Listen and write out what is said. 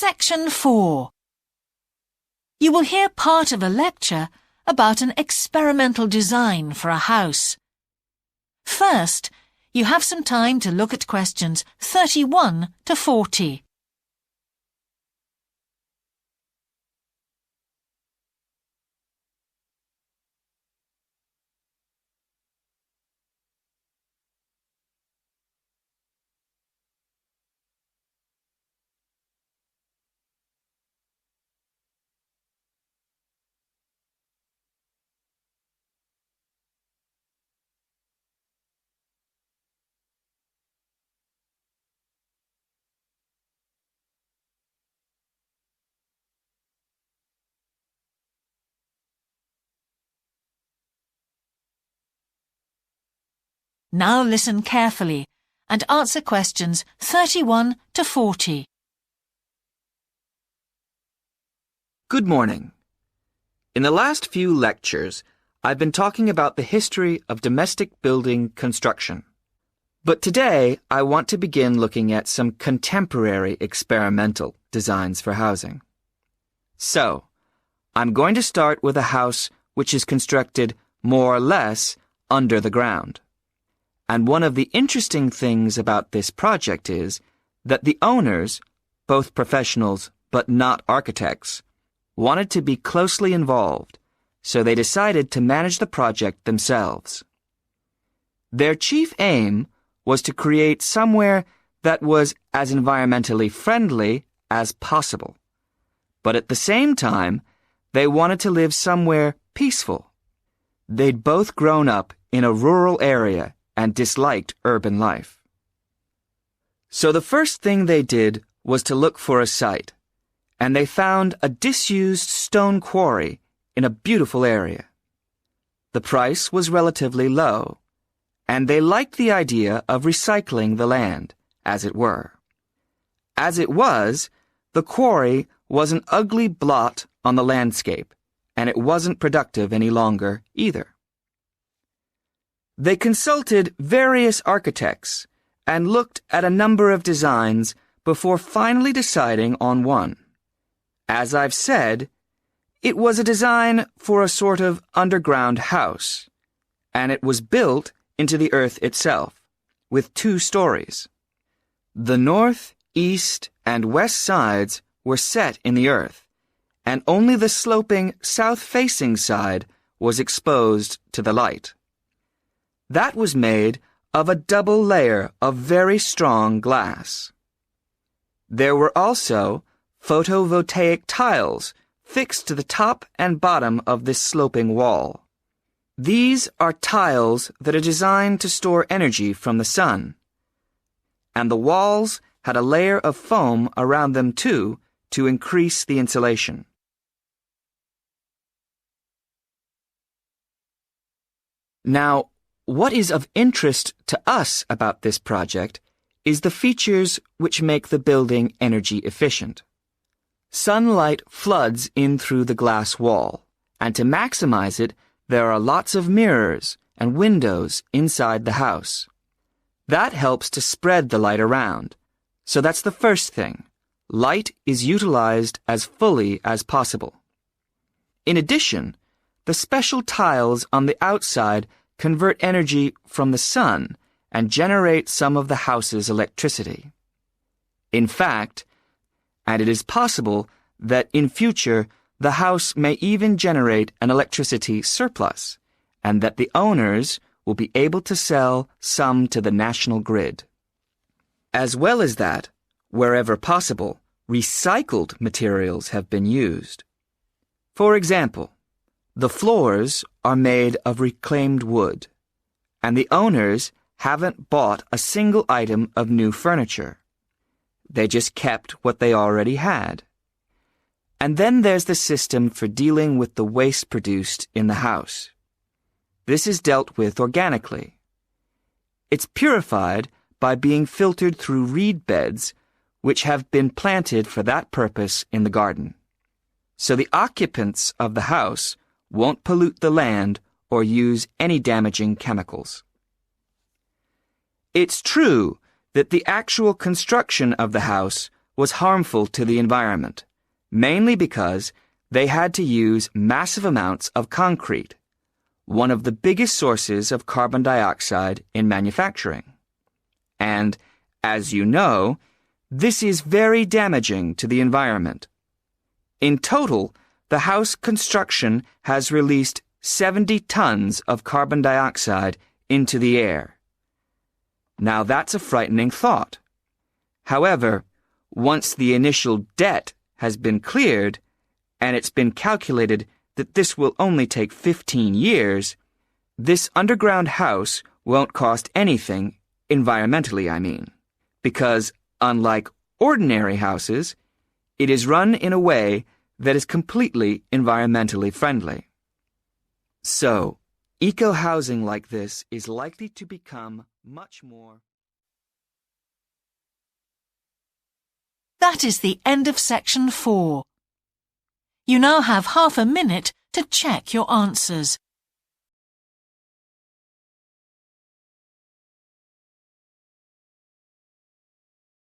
Section 4. You will hear part of a lecture about an experimental design for a house. First, you have some time to look at questions 31 to 40. Now listen carefully and answer questions 31 to 40. Good morning. In the last few lectures, I've been talking about the history of domestic building construction. But today, I want to begin looking at some contemporary experimental designs for housing. So, I'm going to start with a house which is constructed more or less under the ground. And one of the interesting things about this project is that the owners, both professionals but not architects, wanted to be closely involved, so they decided to manage the project themselves. Their chief aim was to create somewhere that was as environmentally friendly as possible. But at the same time, they wanted to live somewhere peaceful. They'd both grown up in a rural area and disliked urban life. So the first thing they did was to look for a site, and they found a disused stone quarry in a beautiful area. The price was relatively low, and they liked the idea of recycling the land, as it were. As it was, the quarry was an ugly blot on the landscape, and it wasn't productive any longer either. They consulted various architects and looked at a number of designs before finally deciding on one. As I've said, it was a design for a sort of underground house, and it was built into the earth itself, with 2 stories. The north, east, and west sides were set in the earth, and only the sloping south-facing side was exposed to the light. That was made of a double layer of very strong glass. There were also photovoltaic tiles fixed to the top and bottom of this sloping wall. These are tiles that are designed to store energy from the sun. And the walls had a layer of foam around them too to increase the insulation. Now, what is of interest to us about this project is the features which make the building energy efficient. Sunlight floods in through the glass wall, and to maximize it, there are lots of mirrors and windows inside the house. That helps to spread the light around. So that's the first thing. Light is utilized as fully as possible. In addition, the special tiles on the outside convert energy from the sun and generate some of the house's electricity. In fact, and it is possible that in future the house may even generate an electricity surplus, and that the owners will be able to sell some to the national grid. As well as that, wherever possible, recycled materials have been used. For example, the floors are made of reclaimed wood, and the owners haven't bought a single item of new furniture. They just kept what they already had. And then there's the system for dealing with the waste produced in the house. This is dealt with organically. It's purified by being filtered through reed beds which have been planted for that purpose in the garden. So the occupants of the house won't pollute the land or use any damaging chemicals. It's true that the actual construction of the house was harmful to the environment, mainly because they had to use massive amounts of concrete, one of the biggest sources of carbon dioxide in manufacturing. And, as you know, this is very damaging to the environment. In total, the house construction has released 70 tons of carbon dioxide into the air. Now that's a frightening thought. However, once the initial debt has been cleared, and it's been calculated that this will only take 15 years, this underground house won't cost anything, environmentally I mean, because unlike ordinary houses, it is run in a way that is completely environmentally friendly. So, eco-housing like this is likely to become much more. That is the end of section 4. You now have half a minute to check your answers.